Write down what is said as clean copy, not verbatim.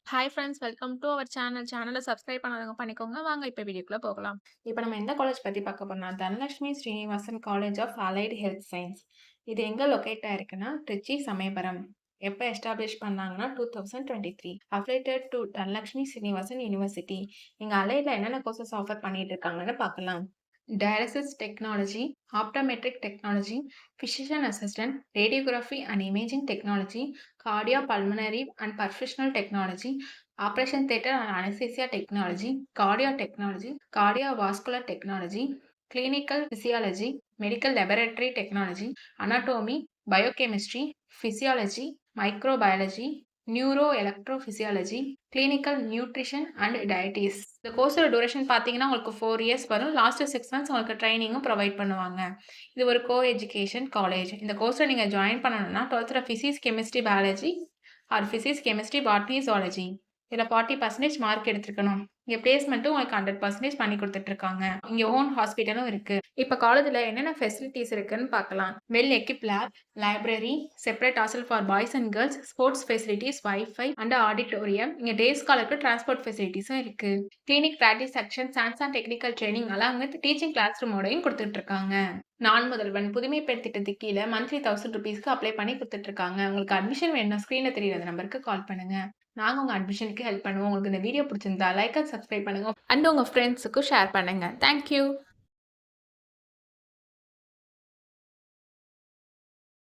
Hi friends welcome to our channel. சேனலை subscribe பண்ணாதவங்க பண்ணிக்கோங்க. வாங்க இப்போ வீடியோக்குள்ள போகலாம். இப்போ நம்ம எந்த காலேஜ் பத்தி பார்க்க போறோம்னா, Dhanalakshmi Srinivasan college of allied health science. இது எங்க லொகேட் ஆயிருக்குன்னா, திருச்சி சமயபுரம். எப்போ எஸ்டாப்ளிஷ் பண்ணாங்கன்னா 2023. Affiliated to Dhanalakshmi Srinivasan university. இங்க அலைட்ல என்னென்ன கோர்சஸ் ஆஃபர் பண்ணிட்டு இருக்காங்கன்னு பார்க்கலாம். Dialysis technology, optometric technology, physician assistant, radiography and imaging technology, cardiopulmonary and perfusional technology, operation theatre and anesthesia technology, cardio technology, cardiovascular technology, clinical physiology, medical laboratory technology, anatomy, biochemistry, physiology, microbiology, neuro electrophysiology, clinical nutrition and dietetics. இந்த கோர்ஸோட duration பார்த்தீங்கன்னா உங்களுக்கு 4 years வரும். Last 6 months உங்களுக்கு ட்ரைனிங்கும் provide பண்ணுவாங்க. இது ஒரு co education college. இந்த கோர்ஸில் நீங்கள் ஜாயின் பண்ணணும்னா 12th physics chemistry biology R physics chemistry botany zoology இதில் 40% மார்க் எடுத்துருக்கணும். இங்கே பிளேஸ்மெண்ட்டும் உங்களுக்கு 100% பண்ணி கொடுத்துட்ருக்காங்க. இங்கே ஓன் ஹாஸ்பிட்டலும் இருக்குது. இப்போ காலேஜில் என்னென்ன ஃபெசிலிட்டிஸ் இருக்குன்னு பார்க்கலாம். Well equipped lab, library, separate hostel for boys and girls, sports facilities, wifi and auditorium. இங்கே டே ஸ்காலருக்கு டிரான்ஸ்போர்ட் ஃபெசிலிட்டிஸும் இருக்குது. Clinic practice section, science and technical training along with teaching class ரூமோடையும் கொடுத்துட்ருக்காங்க. நான் முதல்வன் புதுமை பெண் திட்டத்துக்கு கீழே மந்த்லி 1000 ருபீஸ்க்கு அப்ளை பண்ணி கொடுத்துட்ருக்காங்க. உங்களுக்கு அட்மிஷன் வேணும்னா ஸ்க்ரீனில் தெரியாத நம்பருக்கு கால் பண்ணுங்க. நாங்கள் உங்கள் அட்மிஷனுக்கு ஹெல்ப் பண்ணுவோம். உங்களுக்கு இந்த வீடியோ பிடிச்சிருந்தா லைக் அண்ட் சப்ஸ்கிரைப் பண்ணுங்க அண்ட் உங்கள் ஃப்ரெண்ட்ஸுக்கும் ஷேர் பண்ணுங்க. தேங்க்யூ.